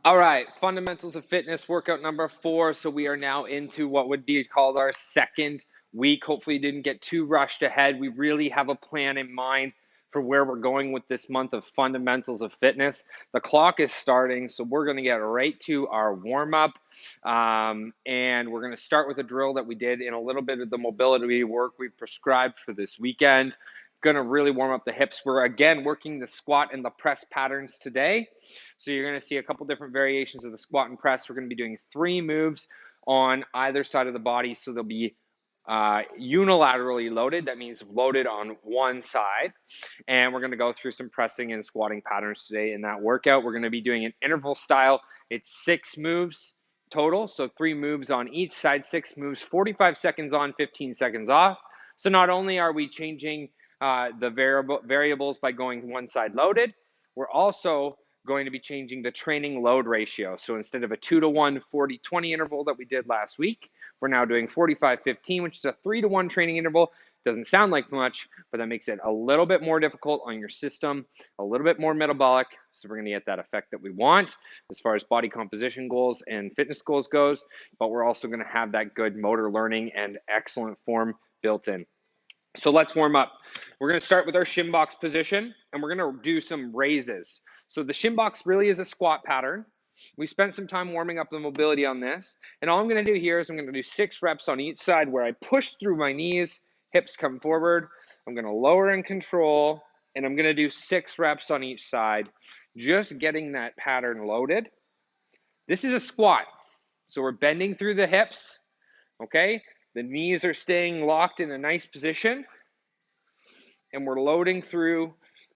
All right, fundamentals of fitness workout number 4. So we are now into what would be called our second week. Hopefully, you didn't get too rushed ahead. We really have a plan in mind for where we're going with this month of fundamentals of fitness. The clock is starting, so we're going to get right to our warm up. And we're going to start with a drill that we did in a little bit of the mobility work we prescribed for this weekend. Going to really warm up the hips. We're again working the squat and the press patterns today. So you're going to see a couple different variations of the squat and press. We're going to be doing 3 moves on either side of the body. So they'll be unilaterally loaded. That means loaded on one side. And we're going to go through some pressing and squatting patterns today in that workout. We're going to be doing an interval style. It's 6 moves total. So 3 moves on each side, 6 moves, 45 seconds on, 15 seconds off. So not only are we changing the variables by going one side loaded, we're also going to be changing the training load ratio. So instead of a 2-to-1 40-20 interval that we did last week, we're now doing 45-15, which is a 3-to-1 training interval. Doesn't sound like much, but that makes it a little bit more difficult on your system, a little bit more metabolic. So we're going to get that effect that we want as far as body composition goals and fitness goals goes, but we're also going to have that good motor learning and excellent form built in. So let's warm up. We're going to start with our Shin-Box position, and we're going to do some raises. So the Shin-Box really is a squat pattern. We spent some time warming up the mobility on this, and all I'm going to do here is I'm going to do 6 reps on each side where I push through my knees, hips come forward. I'm going to lower and control, and I'm going to do 6 reps on each side, just getting that pattern loaded. This is a squat, so we're bending through the hips, okay? The knees are staying locked in a nice position, and we're loading through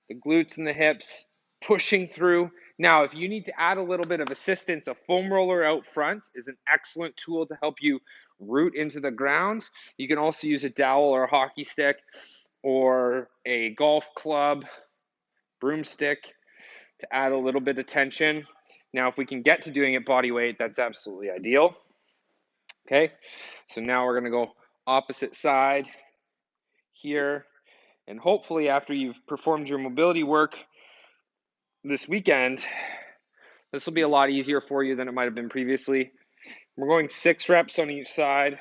the glutes and the hips, pushing through. Now, if you need to add a little bit of assistance, a foam roller out front is an excellent tool to help you root into the ground. You can also use a dowel or a hockey stick or a golf club, broomstick to add a little bit of tension. Now, if we can get to doing it body weight, that's absolutely ideal. Okay, so now we're going to go opposite side here, and hopefully after you've performed your mobility work this weekend, this will be a lot easier for you than it might have been previously. We're going 6 reps on each side.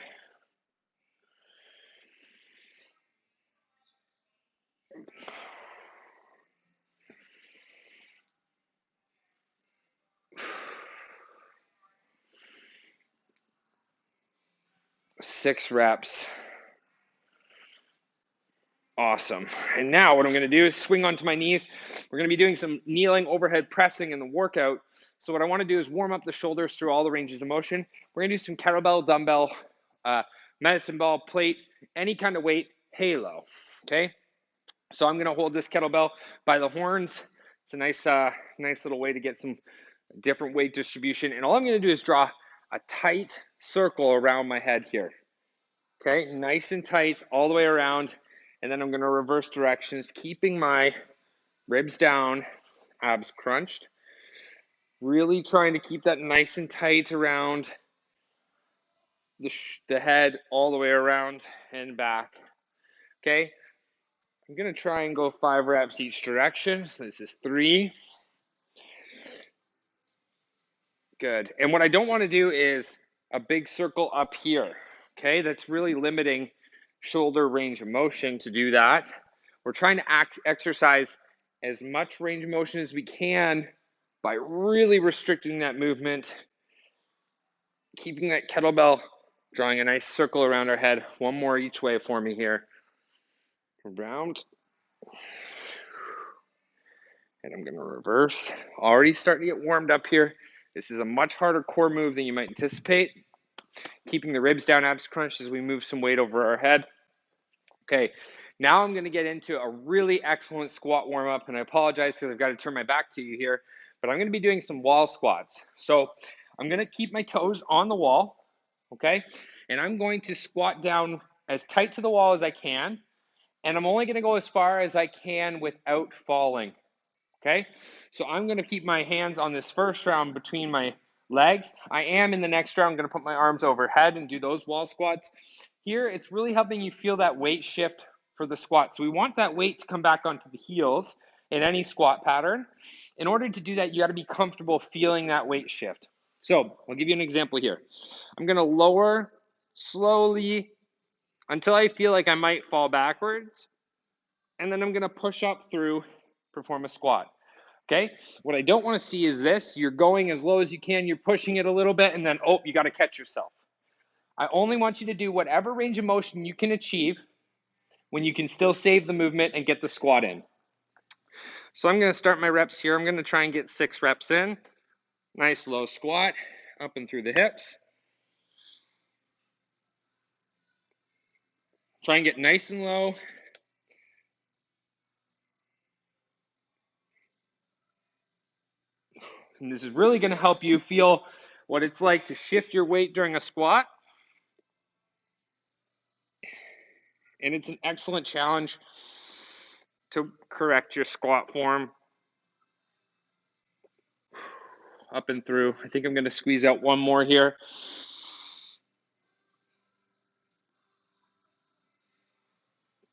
Six reps. Awesome. And now what I'm going to do is swing onto my knees. We're going to be doing some kneeling overhead pressing in the workout. So what I want to do is warm up the shoulders through all the ranges of motion. We're going to do some kettlebell, dumbbell, medicine ball, plate, any kind of weight, halo. Okay. So I'm going to hold this kettlebell by the horns. It's a nice little way to get some different weight distribution. And all I'm going to do is draw a tight circle around my head here. Okay, nice and tight all the way around. And then I'm going to reverse directions, keeping my ribs down, abs crunched. Really trying to keep that nice and tight around the head all the way around and back. Okay, I'm going to try and go 5 reps each direction. So this is 3. Good. And what I don't want to do is a big circle up here. Okay, that's really limiting shoulder range of motion to do that. We're trying to exercise as much range of motion as we can by really restricting that movement, keeping that kettlebell, drawing a nice circle around our head. One more each way for me here. Around. And I'm going to reverse. Already starting to get warmed up here. This is a much harder core move than you might anticipate. Keeping the ribs down, abs crunched as we move some weight over our head. Okay, now I'm going to get into a really excellent squat warm-up, and I apologize because I've got to turn my back to you here, but I'm going to be doing some wall squats. So I'm going to keep my toes on the wall, okay, and I'm going to squat down as tight to the wall as I can, and I'm only going to go as far as I can without falling, okay? So I'm going to keep my hands on this first round between my legs. I am in the next round going to put my arms overhead and do those wall squats. Here, it's really helping you feel that weight shift for the squat. So we want that weight to come back onto the heels in any squat pattern. In order to do that, you got to be comfortable feeling that weight shift. So I'll give you an example here. I'm going to lower slowly until I feel like I might fall backwards, and then I'm going to push up through, perform a squat. Okay, what I don't want to see is this. You're going as low as you can, you're pushing it a little bit, and then, oh, you got to catch yourself. I only want you to do whatever range of motion you can achieve when you can still save the movement and get the squat in. So I'm going to start my reps here. I'm going to try and get 6 reps in. Nice low squat, up and through the hips. Try and get nice and low. And this is really going to help you feel what it's like to shift your weight during a squat. And it's an excellent challenge to correct your squat form. Up and through. I think I'm going to squeeze out one more here.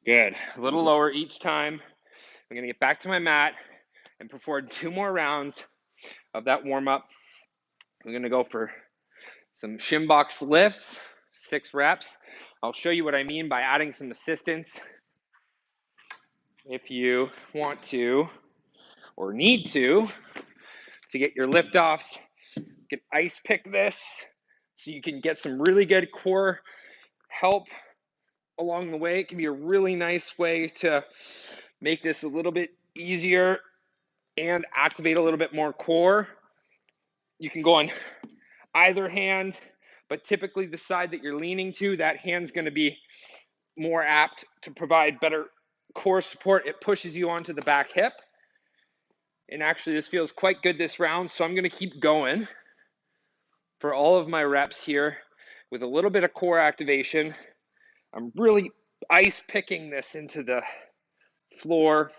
Good. A little lower each time. I'm going to get back to my mat and perform 2 more rounds of that warm-up. I'm going to go for some Shin-Box lifts, 6 reps. I'll show you what I mean by adding some assistance if you want to or need to get your lift offs. You can ice pick this so you can get some really good core help along the way. It can be a really nice way to make this a little bit easier and activate a little bit more core. You can go on either hand, but typically the side that you're leaning to, that hand's going to be more apt to provide better core support. It pushes you onto the back hip. And actually this feels quite good this round, so I'm going to keep going for all of my reps here with a little bit of core activation. I'm really ice picking this into the floor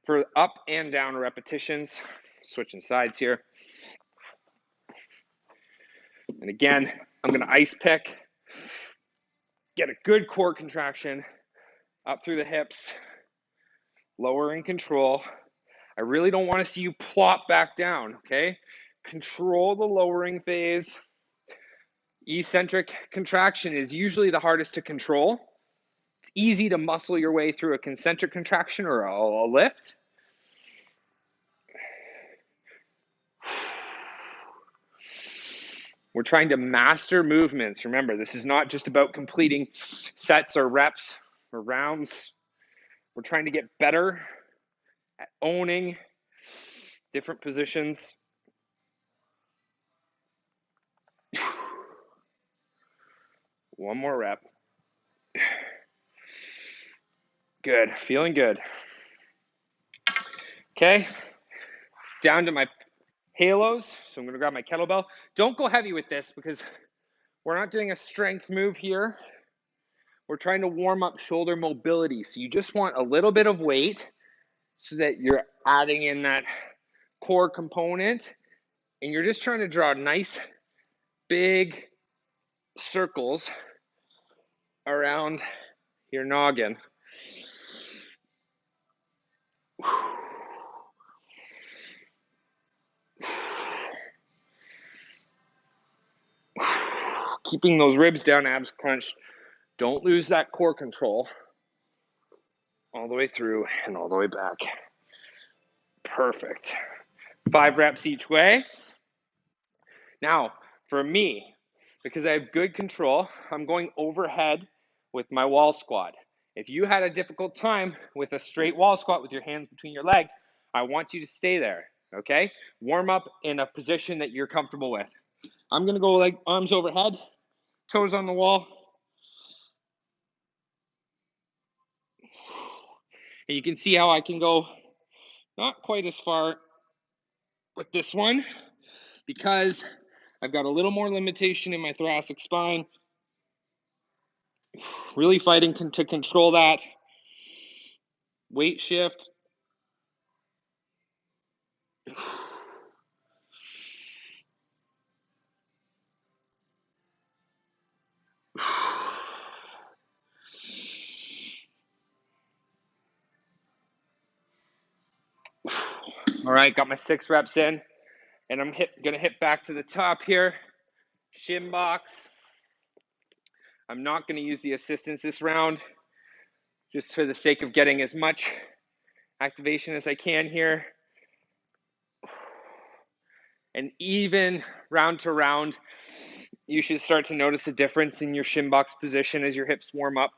for up and down repetitions. Switching sides here. And again, I'm going to ice pick, get a good core contraction up through the hips, lower in control. I really don't want to see you plop back down, okay? Control the lowering phase. Eccentric contraction is usually the hardest to control. It's easy to muscle your way through a concentric contraction or a lift. We're trying to master movements. Remember, this is not just about completing sets or reps or rounds. We're trying to get better at owning different positions. One more rep. Good, feeling good. Okay, down to my halos. So I'm gonna grab my kettlebell. Don't go heavy with this because we're not doing a strength move here. We're trying to warm up shoulder mobility. So you just want a little bit of weight so that you're adding in that core component, and you're just trying to draw nice big circles around your noggin. Keeping those ribs down, abs clenched. Don't lose that core control all the way through and all the way back. Perfect. 5 reps each way. Now, for me, because I have good control, I'm going overhead with my wall squat. If you had a difficult time with a straight wall squat with your hands between your legs, I want you to stay there, okay? Warm up in a position that you're comfortable with. I'm going to go like arms overhead, toes on the wall. And you can see how I can go not quite as far with this one because I've got a little more limitation in my thoracic spine. Really fighting to control that weight shift. All right, got my 6 reps in, and I'm gonna hit back to the top here. Shin box. I'm not gonna use the assistance this round, just for the sake of getting as much activation as I can here. And even round to round, you should start to notice a difference in your shin box position as your hips warm up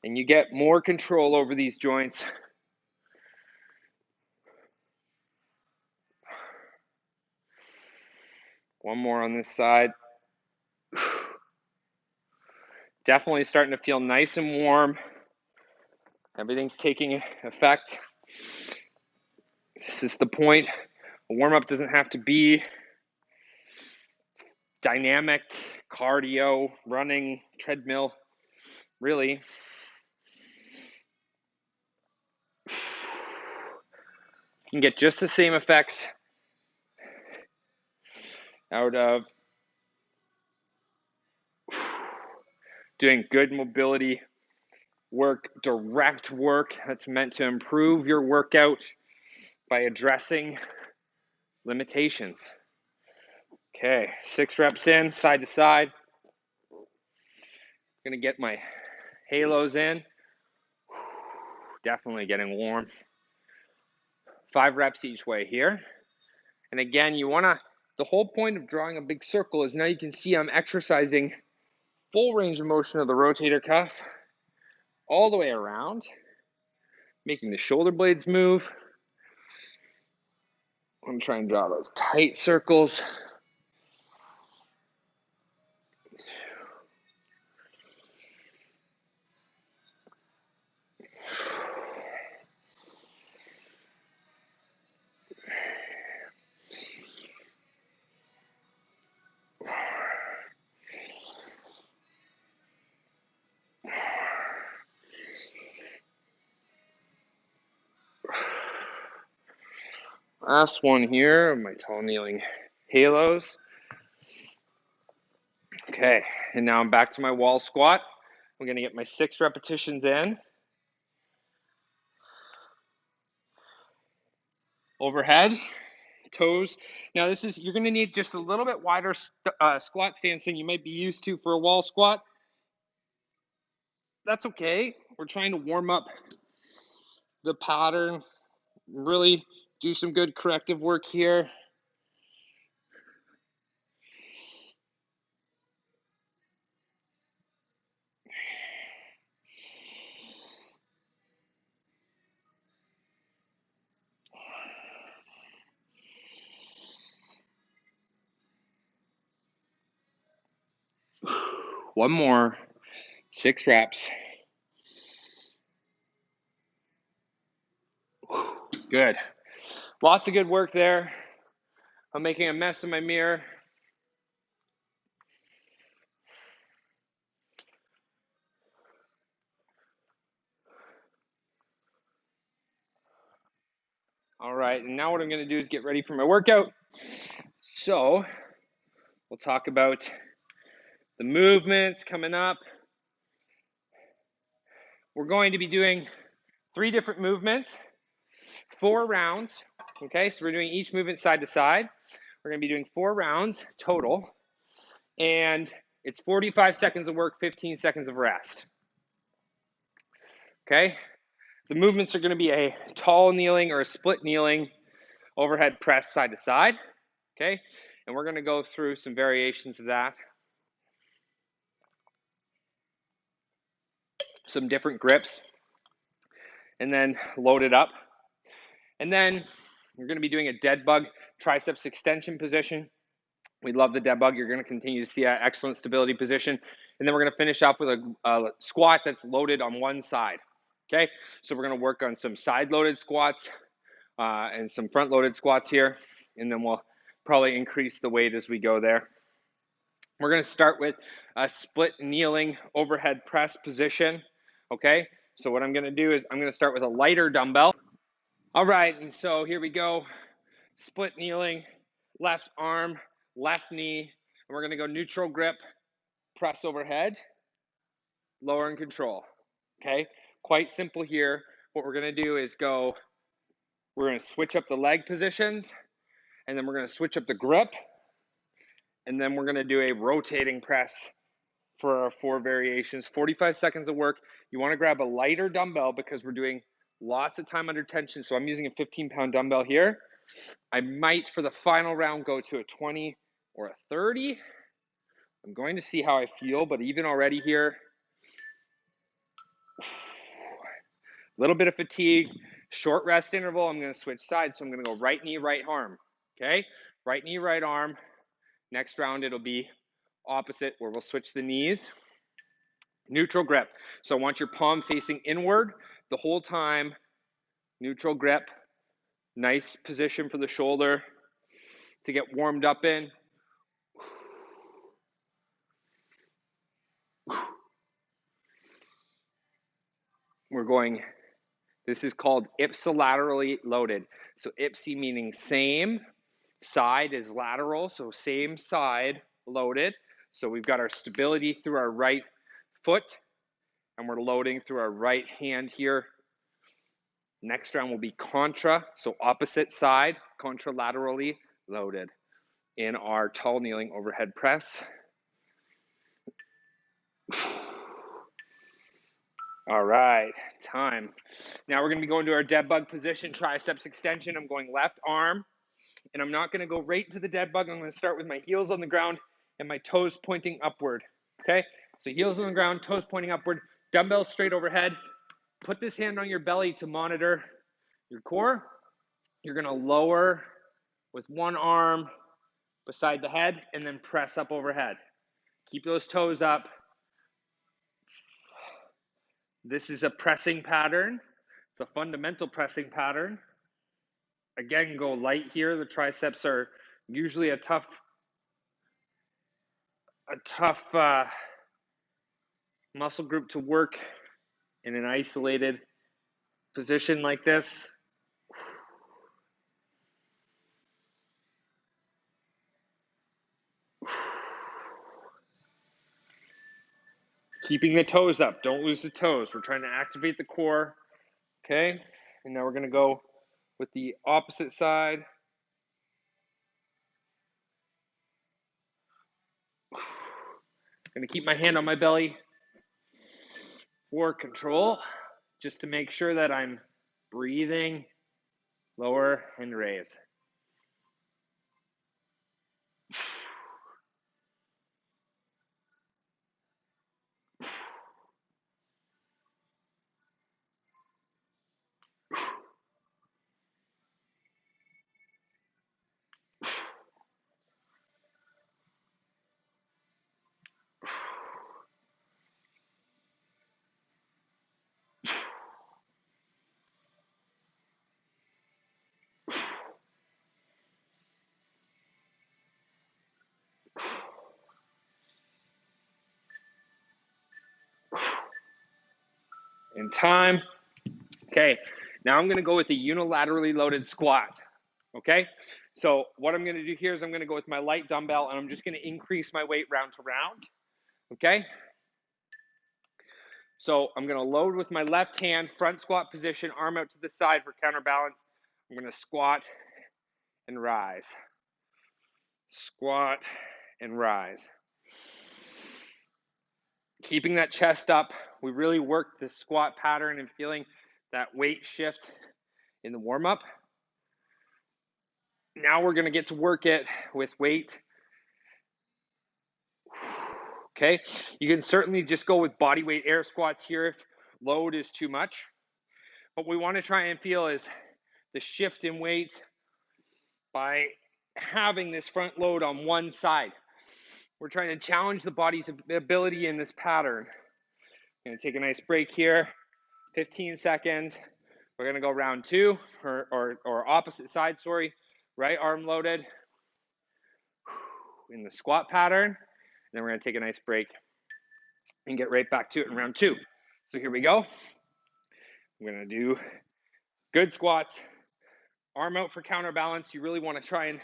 and you get more control over these joints. One more on this side. Definitely starting to feel nice and warm. Everything's taking effect. This is the point. A warm-up doesn't have to be dynamic, cardio, running, treadmill, really. You can get just the same effects out of doing good mobility work, direct work that's meant to improve your workout by addressing limitations. Okay, 6 reps in, side to side. Gonna get my halos in. Definitely getting warm. 5 reps each way here. And again, the whole point of drawing a big circle is now you can see I'm exercising full range of motion of the rotator cuff all the way around, making the shoulder blades move. I'm gonna try and draw those tight circles. Last one here of my tall kneeling halos. Okay, and now I'm back to my wall squat. I'm gonna get my 6 repetitions in. Overhead, toes. Now you're gonna need just a little bit wider squat stance than you might be used to for a wall squat. That's okay. We're trying to warm up the pattern, really do some good corrective work here. One more, 6 reps. Good. Lots of good work there. I'm making a mess of my mirror. All right, and now what I'm going to do is get ready for my workout. So we'll talk about the movements coming up. We're going to be doing 3 different movements, 4 rounds. Okay, so we're doing each movement side to side. We're going to be doing 4 rounds total, and it's 45 seconds of work, 15 seconds of rest. Okay, the movements are going to be a tall kneeling or a split kneeling overhead press side to side. Okay, and we're going to go through some variations of that. Some different grips, and then load it up. And then we're going to be doing a dead bug triceps extension position. We love the dead bug. You're going to continue to see an excellent stability position. And then we're going to finish off with a squat that's loaded on one side. Okay, so we're going to work on some side loaded squats and some front loaded squats here. And then we'll probably increase the weight as we go there. We're going to start with a split kneeling overhead press position. Okay, so what I'm going to do is I'm going to start with a lighter dumbbell. All right, and so here we go. Split kneeling, left arm, left knee, and we're going to go neutral grip, press overhead, lower and control. Okay, quite simple here. What we're going to do is we're We're going to switch up the leg positions, and then we're going to switch up the grip, and then we're going to do a rotating press for our 4 variations. 45 seconds of work. You want to grab a lighter dumbbell because we're doing lots of time under tension. So I'm using a 15-pound dumbbell here. I might, for the final round, go to a 20 or a 30. I'm going to see how I feel, but even already here, a little bit of fatigue, short rest interval. I'm going to switch sides, so I'm going to go right knee, right arm. Okay, right knee, right arm. Next round, it'll be opposite, where we'll switch the knees. Neutral grip. So I want your palm facing inward the whole time. Neutral grip. Nice position for the shoulder to get warmed up in. We're going, this is called ipsilaterally loaded. So ipsi meaning same, side is lateral, so same side loaded. So we've got our stability through our right foot, and we're loading through our right hand here. Next round will be contra, so opposite side, contralaterally loaded in our tall kneeling overhead press. All right, time. Now we're going to be going to our dead bug position, triceps extension. I'm going left arm, and I'm not going to go right to the dead bug. I'm going to start with my heels on the ground and my toes pointing upward. Okay, so heels on the ground, toes pointing upward, dumbbells straight overhead. Put this hand on your belly to monitor your core. You're going to lower with one arm beside the head and then press up overhead. Keep those toes up. This is a pressing pattern. It's a fundamental pressing pattern. Again, go light here. The triceps are usually a tough muscle group to work in an isolated position like this. Keeping the toes up. Don't lose the toes. We're trying to activate the core. Okay, and now we're going to go with the opposite side. I'm going to keep my hand on my belly for control, just to make sure that I'm breathing, lower and raise. In time. Okay, now I'm going to go with the unilaterally loaded squat. Okay, so what I'm going to do here is I'm going to go with my light dumbbell, and I'm just going to increase my weight round to round. Okay, so I'm going to load with my left hand, front squat position, arm out to the side for counterbalance. I'm going to squat and rise. Squat and rise. Keeping that chest up. We really work the squat pattern and feeling that weight shift in the warm-up. Now we're going to get to work it with weight. Okay, you can certainly just go with body weight air squats here if load is too much. What we want to try and feel is the shift in weight by having this front load on one side. We're trying to challenge the body's ability in this pattern. I'm going to take a nice break here, 15 seconds. We're going to go round two, or opposite side, sorry. Right arm loaded in the squat pattern. Then we're going to take a nice break and get right back to it in round two. So here we go. I'm going to do good squats, arm out for counterbalance. You really want to try and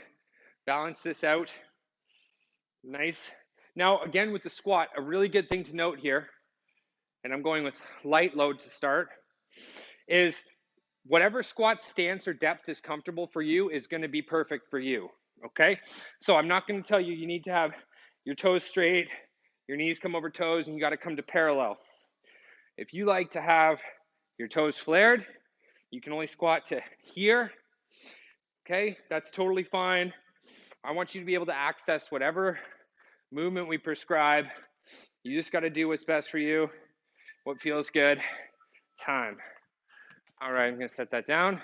balance this out. Nice. Now, again, with the squat, a really good thing to note here, and I'm going with light load to start, is whatever squat stance or depth is comfortable for you is going to be perfect for you. Okay? So I'm not going to tell you you need to have your toes straight, your knees come over toes, and you got to come to parallel. If you like to have your toes flared, you can only squat to here. Okay? That's totally fine. I want you to be able to access whatever movement we prescribe. You just got to do what's best for you, what feels good. Time. All right, I'm going to set that down.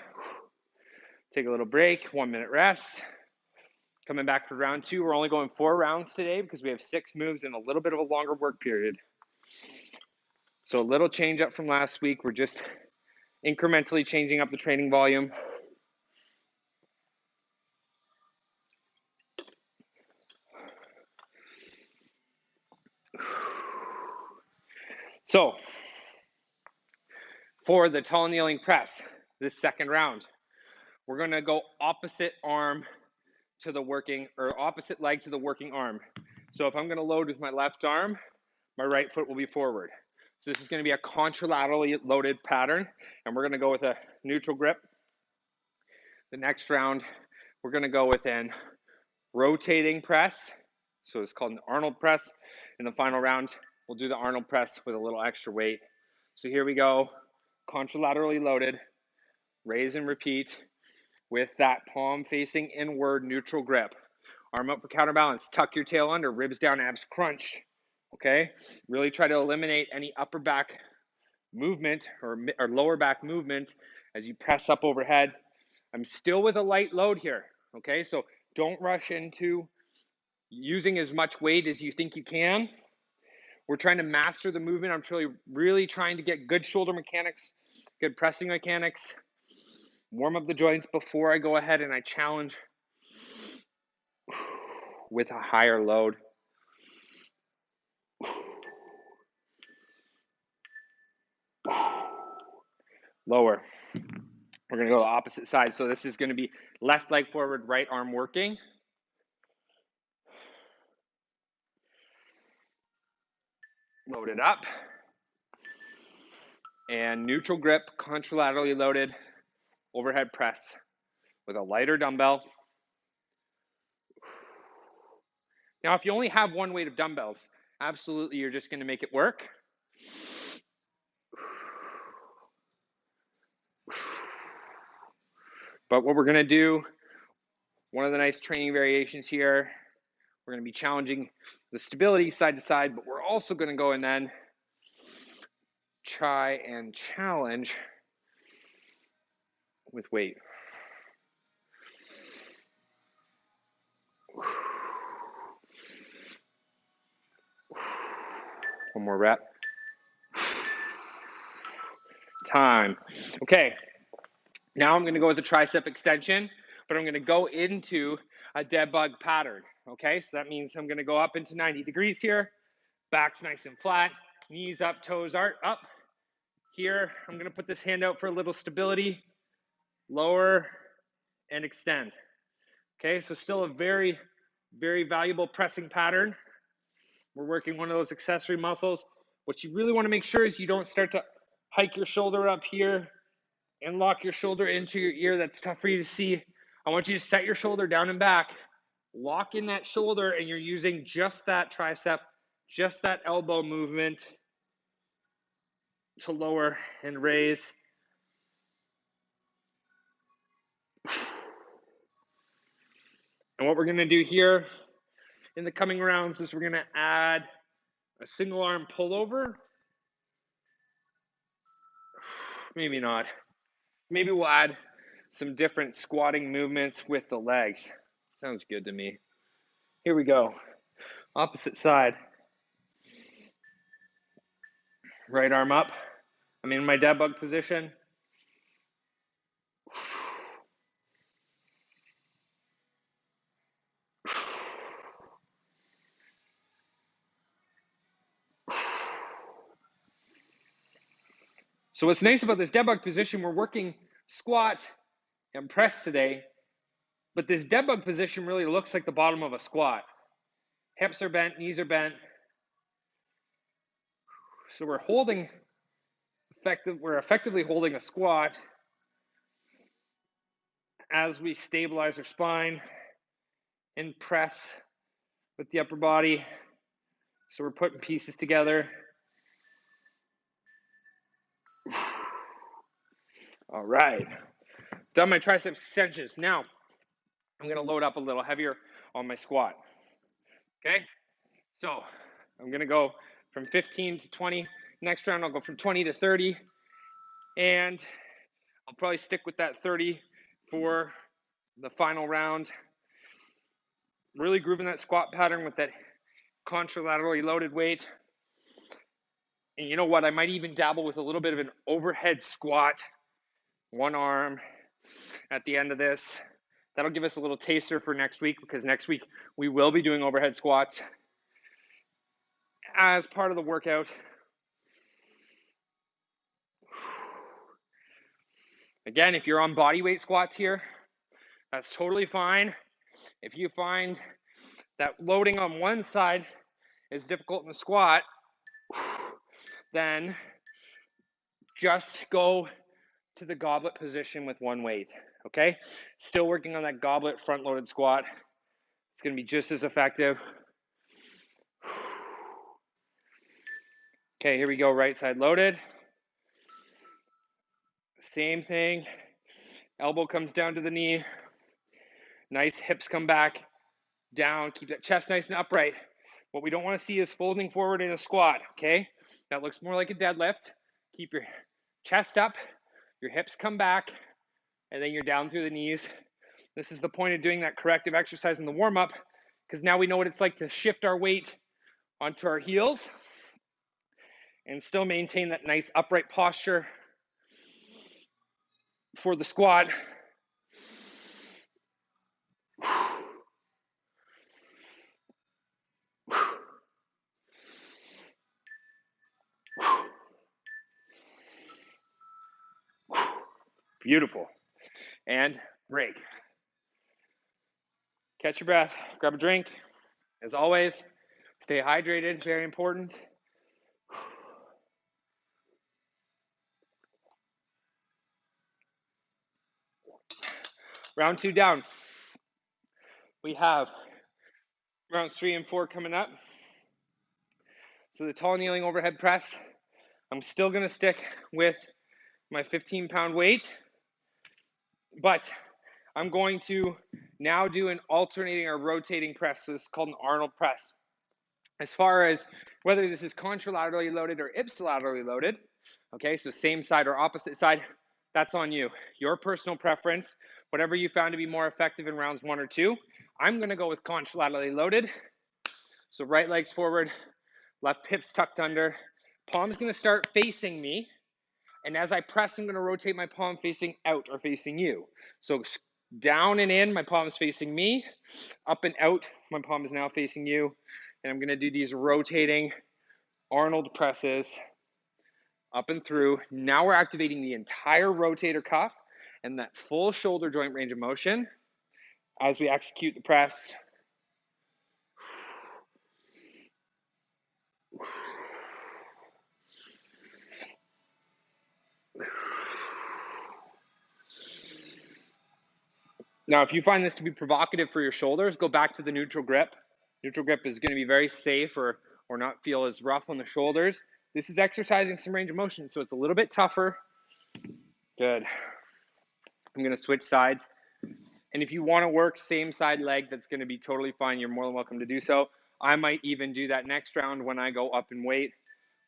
Take a little break, 1 minute rest. Coming back for round 2. We're only going 4 rounds today because we have 6 moves and a little bit of a longer work period. So a little change up from last week. We're just incrementally changing up the training volume. So for the tall kneeling press, this second round, we're going to go opposite arm to the working, or opposite leg to the working arm. So if I'm going to load with my left arm, my right foot will be forward. So this is going to be a contralaterally loaded pattern, and we're going to go with a neutral grip. The next round, we're going to go with an rotating press. So it's called an Arnold press. In the final round, we'll do the Arnold press with a little extra weight. So here we go, contralaterally loaded, raise and repeat with that palm facing inward neutral grip. Arm up for counterbalance, tuck your tail under, ribs down, abs crunch. Okay, really try to eliminate any upper back movement or lower back movement as you press up overhead. I'm still with a light load here. Okay, so don't rush into using as much weight as you think you can. We're trying to master the movement. I'm really trying to get good shoulder mechanics, good pressing mechanics, warm up the joints before I go ahead and I challenge with a higher load. Lower. We're going to go the opposite side. So this is going to be left leg forward, right arm working. Load it up. And neutral grip, contralaterally loaded, overhead press with a lighter dumbbell. Now, if you only have one weight of dumbbells, absolutely you're just going to make it work. But what we're going to do, one of the nice training variations here, we're going to be challenging the stability side to side, but we're also going to go and then try and challenge with weight. One more rep. Time. Okay. Now I'm going to go with the tricep extension, but I'm going to go into a dead bug pattern. Okay, so that means I'm going to go up into 90 degrees here. Back's nice and flat. Knees up, toes are up. Here, I'm going to put this hand out for a little stability. Lower and extend. Okay, so still a very, very valuable pressing pattern. We're working one of those accessory muscles. What you really want to make sure is you don't start to hike your shoulder up here and lock your shoulder into your ear. That's tough for you to see. I want you to set your shoulder down and back, lock in that shoulder, and you're using just that tricep, just that elbow movement to lower and raise. And what we're going to do here in the coming rounds is we're going to add a single arm pullover. Maybe not. Maybe we'll add some different squatting movements with the legs. Sounds good to me. Here we go. Opposite side. Right arm up. I'm in my dead bug position. So what's nice about this dead bug position, we're working squat and press today, but this dead bug position really looks like the bottom of a squat. Hips are bent, knees are bent. So we're effectively holding a squat, as we stabilize our spine and press with the upper body. So we're putting pieces together. All right. Done my tricep extensions. Now I'm going to load up a little heavier on my squat. Okay? So I'm going to go from 15 to 20. Next round, I'll go from 20 to 30. And I'll probably stick with that 30 for the final round. Really grooving that squat pattern with that contralaterally loaded weight. And you know what? I might even dabble with a little bit of an overhead squat, one arm at the end of this. That'll give us a little taster for next week, because next week we will be doing overhead squats as part of the workout. Again, if you're on body weight squats here, that's totally fine. If you find that loading on one side is difficult in the squat, then just go to the goblet position with one weight, okay? Still working on that goblet front-loaded squat. It's going to be just as effective. Okay, here we go, right side loaded. Same thing. Elbow comes down to the knee. Nice hips come back down. Keep that chest nice and upright. What we don't want to see is folding forward in a squat, okay? That looks more like a deadlift. Keep your chest up, your hips come back, and then you're down through the knees. This is the point of doing that corrective exercise in the warm-up, because now we know what it's like to shift our weight onto our heels and still maintain that nice upright posture for the squat. Beautiful. And break. Catch your breath, grab a drink. As always, stay hydrated, very important. Round 2 down. We have rounds 3 and 4 coming up. So the tall kneeling overhead press, I'm still going to stick with my 15-pound weight, but I'm going to now do an alternating or rotating press. So this is called an Arnold press. As far as whether this is contralaterally loaded or ipsilaterally loaded, okay, so same side or opposite side, that's on you. Your personal preference, whatever you found to be more effective in rounds 1 or 2. I'm going to go with contralaterally loaded. So right leg's forward, left hip's tucked under. Palm's going to start facing me. And as I press, I'm going to rotate my palm facing out or facing you. So down and in, my palm is facing me. Up and out, my palm is now facing you. And I'm going to do these rotating Arnold presses up and through. Now we're activating the entire rotator cuff and that full shoulder joint range of motion as we execute the press. Now, if you find this to be provocative for your shoulders, go back to the neutral grip. Neutral grip is going to be very safe or not feel as rough on the shoulders. This is exercising some range of motion, so it's a little bit tougher. Good. I'm going to switch sides. And if you want to work same side leg, that's going to be totally fine. You're more than welcome to do so. I might even do that next round when I go up in weight.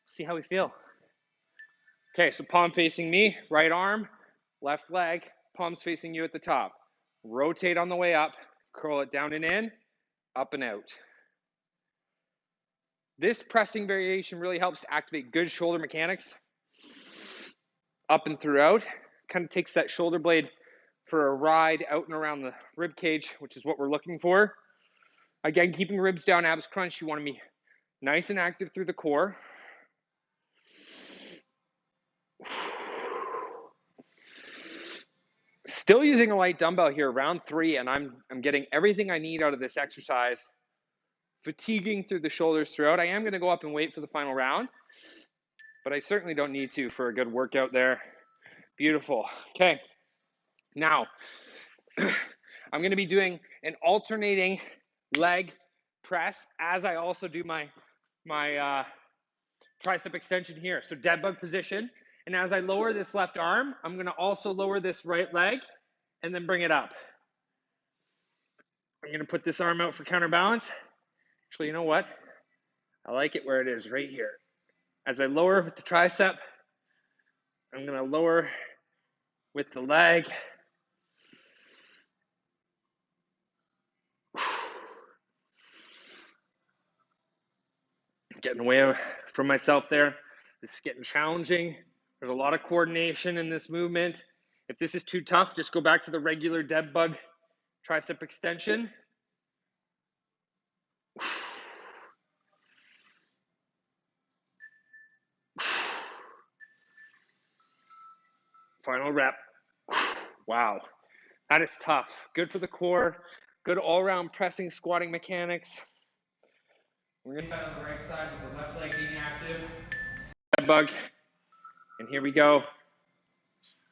See how we feel. Okay, so palm facing me, right arm, left leg, palms facing you at the top. Rotate on the way up, curl it down and in, up and out. This pressing variation really helps to activate good shoulder mechanics up and throughout. Kind of takes that shoulder blade for a ride out and around the rib cage, which is what we're looking for. Again, keeping ribs down, abs crunch. You want to be nice and active through the core. Still using a light dumbbell here, round 3, and I'm getting everything I need out of this exercise. Fatiguing through the shoulders throughout. I am going to go up and wait for the final round, but I certainly don't need to for a good workout there. Beautiful. Okay. Now, I'm going to be doing an alternating leg press as I also do my tricep extension here. So dead bug position. And as I lower this left arm, I'm going to also lower this right leg and then bring it up. I'm going to put this arm out for counterbalance. Actually, you know what? I like it where it is, right here. As I lower with the tricep, I'm going to lower with the leg. Getting away from myself there. This is getting challenging. There's a lot of coordination in this movement. If this is too tough, just go back to the regular dead bug tricep extension. Final rep. Wow, that is tough. Good for the core. Good all-around pressing, squatting mechanics. We're going to start on the right side with the left leg being active. Dead bug. And here we go.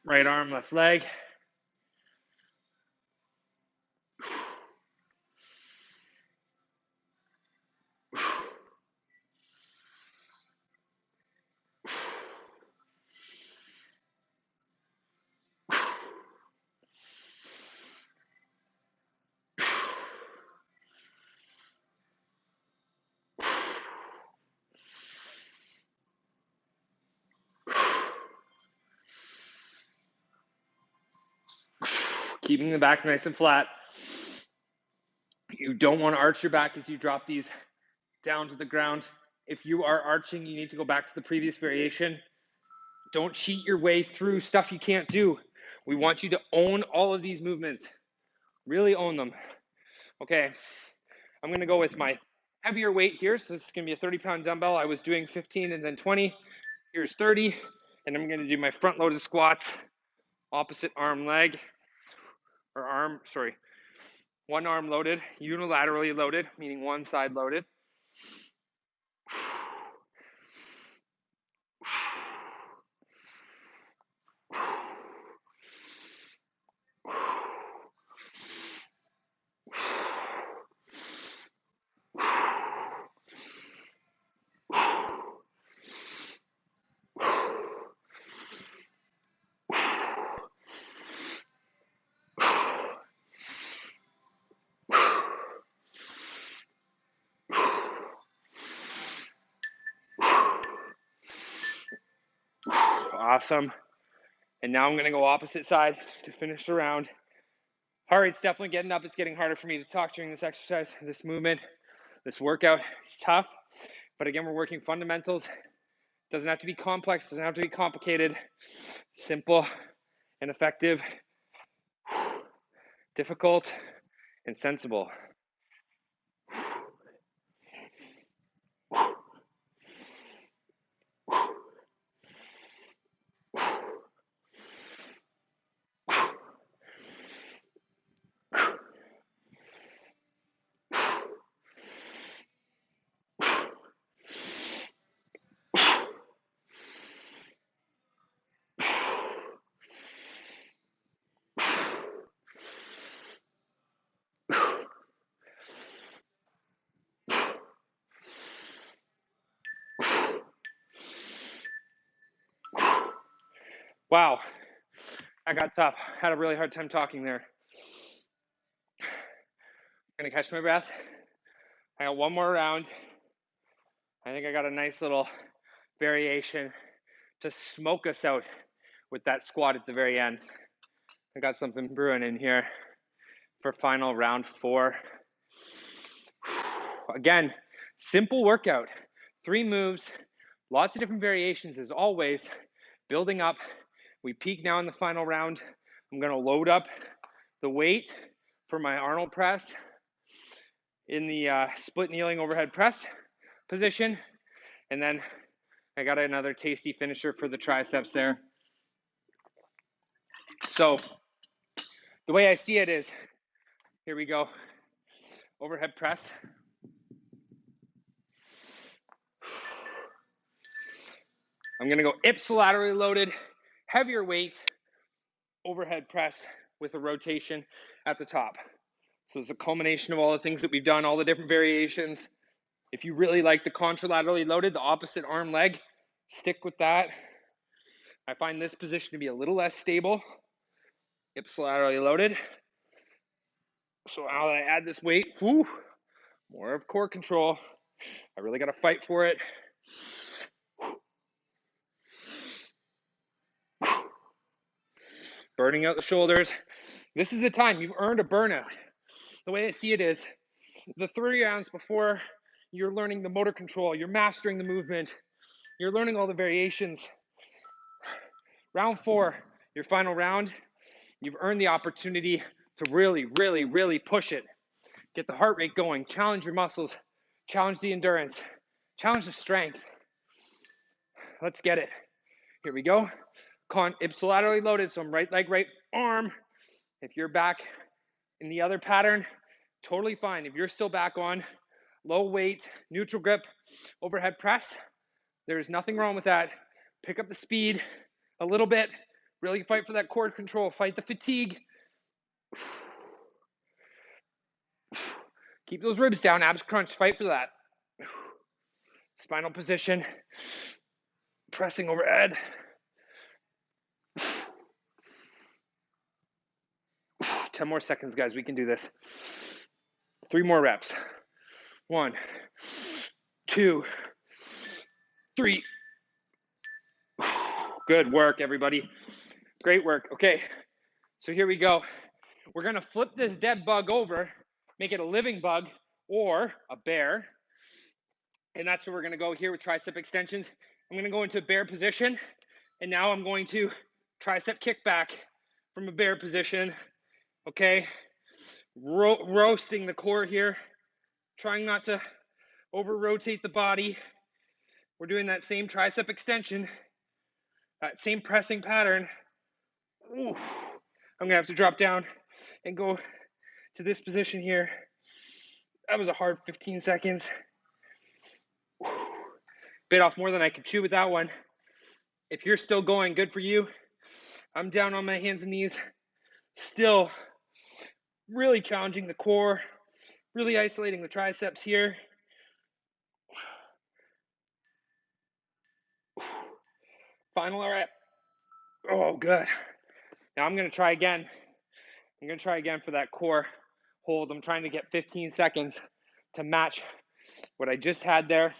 Right arm, left leg. Keeping the back nice and flat. You don't want to arch your back as you drop these down to the ground. If you are arching, you need to go back to the previous variation. Don't cheat your way through stuff you can't do. We want you to own all of these movements. Really own them. Okay, I'm going to go with my heavier weight here. So this is going to be a 30-pound dumbbell. I was doing 15 and then 20. Here's 30. And I'm going to do my front-loaded squats, opposite arm leg, or arm, sorry, one arm loaded, unilaterally loaded, meaning one side loaded. Awesome. And now I'm going to go opposite side to finish the round. Heart rate's definitely getting up. It's getting harder for me to talk during this exercise, this movement, this workout. It's tough. But again, we're working fundamentals. Doesn't have to be complex. Doesn't have to be complicated. Simple and effective. Difficult and sensible. Wow, that got tough. Had a really hard time talking there. Gonna catch my breath. I got one more round. I think I got a nice little variation to smoke us out with that squat at the very end. I got something brewing in here for final round 4. Again, simple workout. 3 moves, lots of different variations as always, building up. We peak now in the final round. I'm gonna load up the weight for my Arnold press in the split kneeling overhead press position. And then I got another tasty finisher for the triceps there. So the way I see it is, here we go, overhead press. I'm gonna go ipsilaterally loaded, heavier weight, overhead press with a rotation at the top. So it's a culmination of all the things that we've done, all the different variations. If you really like the contralaterally loaded, the opposite arm leg, stick with that. I find this position to be a little less stable, ipsilaterally loaded. So now that I add this weight, more of core control. I really got to fight for it. Burning out the shoulders. This is the time you've earned a burnout. The way I see it is the 3 rounds before you're learning the motor control, you're mastering the movement, you're learning all the variations. Round 4, your final round, you've earned the opportunity to really, really, really push it. Get the heart rate going, challenge your muscles, challenge the endurance, challenge the strength. Let's get it. Here we go. Ipsilaterally loaded, so I'm right leg, right arm. If you're back in the other pattern, totally fine. If you're still back on low weight, neutral grip, overhead press, there's nothing wrong with that. Pick up the speed a little bit. Really fight for that core control. Fight the fatigue. Keep those ribs down. Abs crunch. Fight for that. Spinal position. Pressing overhead. 10 more seconds, guys. We can do this. 3 more reps. 1, 2, 3. Good work, everybody. Great work. Okay, so here we go. We're going to flip this dead bug over, make it a living bug or a bear. And that's where we're going to go here with tricep extensions. I'm going to go into a bear position. And now I'm going to tricep kickback from a bear position. Okay, roasting the core here. Trying not to over-rotate the body. We're doing that same tricep extension. That same pressing pattern. Ooh. I'm gonna have to drop down and go to this position here. That was a hard 15 seconds. Bit off more than I could chew with that one. If you're still going, good for you. I'm down on my hands and knees. Still really challenging the core, really isolating the triceps here. Final rep. Oh, good. Now I'm gonna try again. I'm gonna try again for that core hold. I'm trying to get 15 seconds to match what I just had there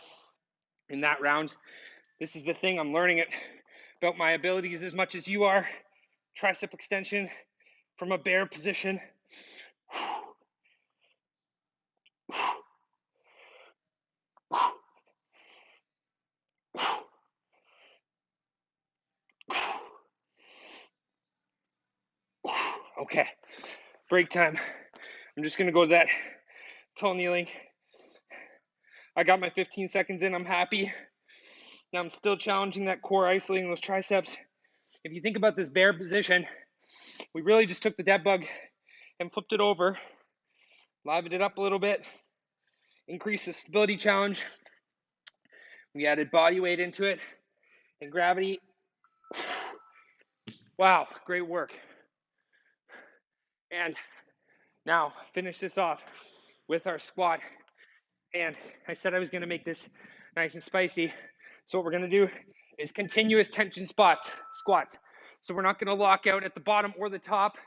in that round. This is the thing, I'm learning it about my abilities as much as you are. Tricep extension from a bear position. Okay, break time. I'm just gonna go to that tall kneeling. I got my 15 seconds in, I'm happy. Now I'm still challenging that core, isolating those triceps. If you think about this bear position, we really just took the dead bug and flipped it over, livened it up a little bit, increased the stability challenge. We added body weight into it and gravity. Wow, great work. And now finish this off with our squat. And I said I was gonna make this nice and spicy. So what we're gonna do is continuous tension squats. So we're not gonna lock out at the bottom or the top.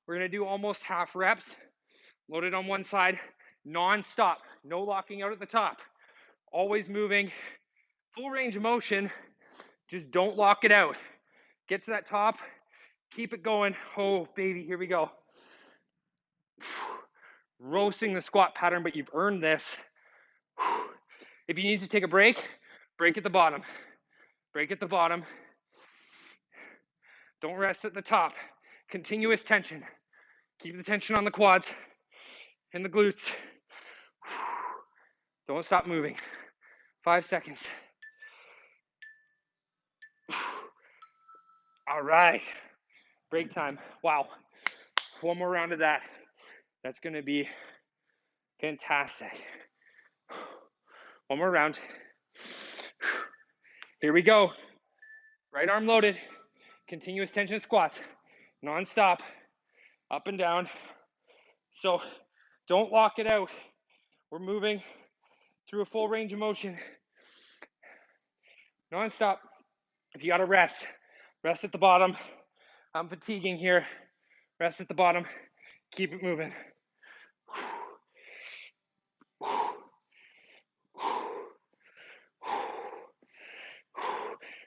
We're gonna do almost half reps, loaded on one side, non-stop, no locking out at the top. Always moving, full range of motion, just don't lock it out. Get to that top, keep it going. Oh, baby, here we go. Roasting the squat pattern, but you've earned this. If you need to take a break, break at the bottom. Break at the bottom. Don't rest at the top. Continuous tension. Keep the tension on the quads and the glutes. Don't stop moving. 5 seconds. All right. Break time. Wow. One more round of that. That's going to be fantastic. One more round. Here we go. Right arm loaded. Continuous tension squats. Non-stop. up and down. So don't lock it out. We're moving through a full range of motion, non-stop. If you gotta rest, rest at the bottom. I'm fatiguing here. Rest at the bottom. Keep it moving.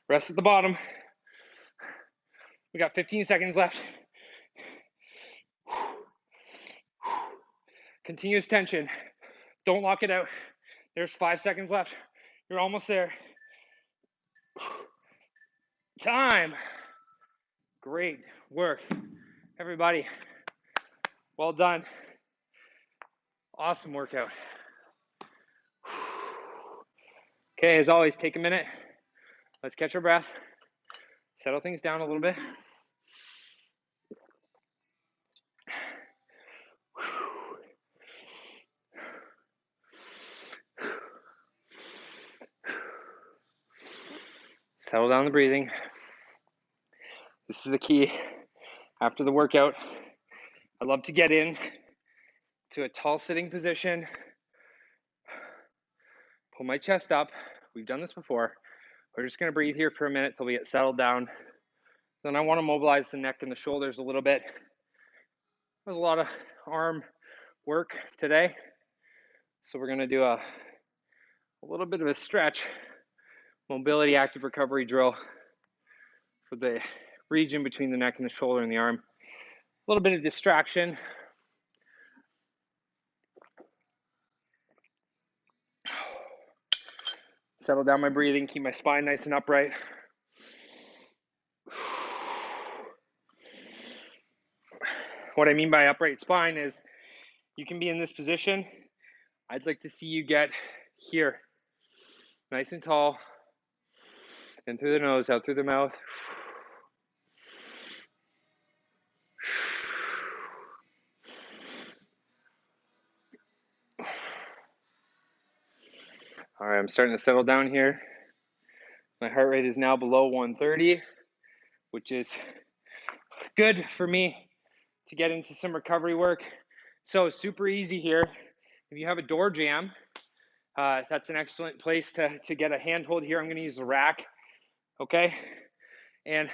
Rest at the bottom. We got 15 seconds left. Continuous tension. Don't lock it out. There's 5 seconds left. You're almost there. Time. Great work, everybody. Well done. Awesome workout. Okay, as always, take a minute. Let's catch our breath. Settle things down a little bit. Settle down the breathing. This is the key. After the workout, I love to get in to a tall sitting position. Pull my chest up. We've done this before. We're just going to breathe here for a minute till we get settled down. Then I want to mobilize the neck and the shoulders a little bit. There's a lot of arm work today. So we're going to do a little bit of a stretch, mobility active recovery drill for the region between the neck and the shoulder and the arm. A little bit of distraction. Settle down my breathing, keep my spine nice and upright. What I mean by upright spine is you can be in this position. I'd like to see you get here, nice and tall, in through the nose, out through the mouth. All right, I'm starting to settle down here. My heart rate is now below 130, which is good for me to get into some recovery work. So super easy here. If you have a door jamb, that's an excellent place to get a handhold here. I'm going to use the rack, okay? And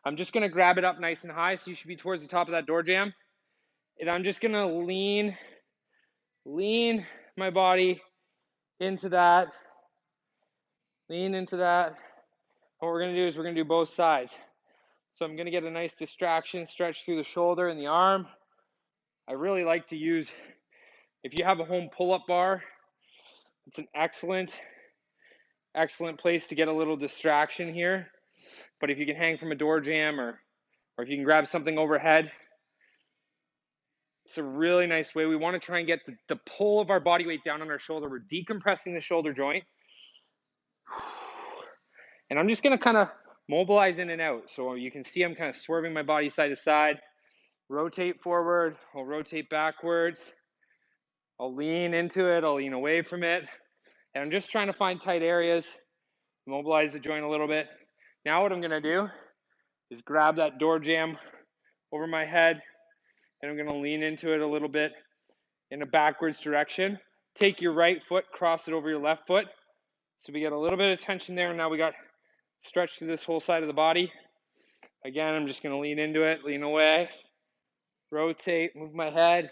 I'm just going to grab it up nice and high, so you should be towards the top of that door jamb. And I'm just going to lean my body into that, lean into that. What we're going to do is we're going to do both sides. So I'm going to get a nice distraction, stretch through the shoulder and the arm. I really like to use, if you have a home pull-up bar, it's an excellent place to get a little distraction here. But if you can hang from a door jamb or if you can grab something overhead, it's a really nice way. We want to try and get the pull of our body weight down on our shoulder. We're decompressing the shoulder joint. And I'm just going to kind of mobilize in and out. So you can see I'm kind of swerving my body side to side. Rotate forward. I'll rotate backwards. I'll lean into it. I'll lean away from it. And I'm just trying to find tight areas, mobilize the joint a little bit. Now what I'm going to do is grab that door jamb over my head, and I'm going to lean into it a little bit in a backwards direction. Take your right foot, cross it over your left foot. So we get a little bit of tension there. Now we got stretch through this whole side of the body. Again, I'm just going to lean into it, lean away, rotate, move my head,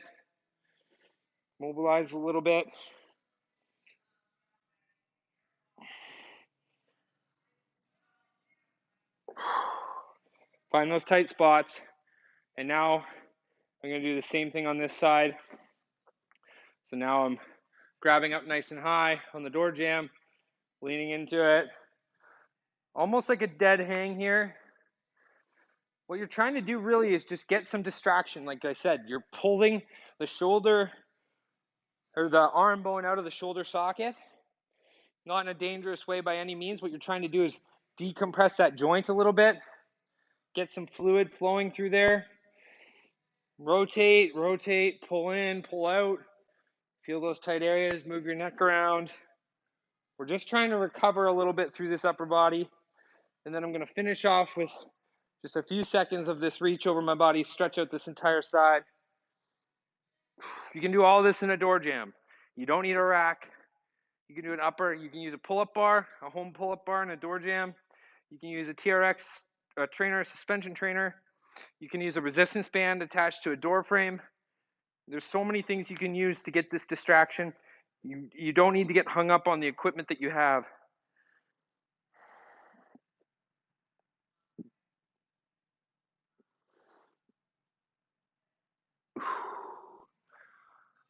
mobilize a little bit. Find those tight spots. And now I'm going to do the same thing on this side. So now I'm grabbing up nice and high on the door jamb, leaning into it. Almost like a dead hang here. What you're trying to do really is just get some distraction. Like I said, you're pulling the shoulder or the arm bone out of the shoulder socket. Not in a dangerous way by any means. What you're trying to do is decompress that joint a little bit. Get some fluid flowing through there. Rotate, pull in, pull out. Feel those tight areas, move your neck around. We're just trying to recover a little bit through this upper body. And then I'm going to finish off with Just a few seconds of this reach over my body, stretch out this entire side. You can do all this in a door jam. You don't need a rack. You can do an upper, you can use a pull-up bar, a home pull-up bar in a door jam. You can use a TRX trainer, a suspension trainer. You can use a resistance band attached to a door frame. There's so many things you can use to get this distraction. You don't need to get hung up on the equipment that you have.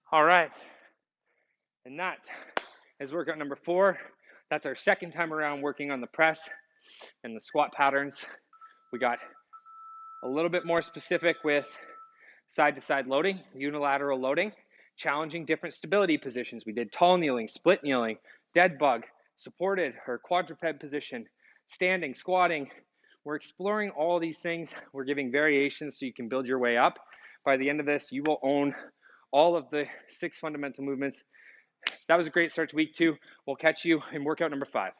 All right. And that is workout number 4. That's our second time around working on the press and the squat patterns. We got a little bit more specific with side-to-side loading, unilateral loading, challenging different stability positions. We did tall kneeling, split kneeling, dead bug, supported or quadruped position, standing, squatting. We're exploring all these things. We're giving variations so you can build your way up. By the end of this, you will own all of the 6 fundamental movements. That was a great start to week 2. We'll catch you in workout number 5.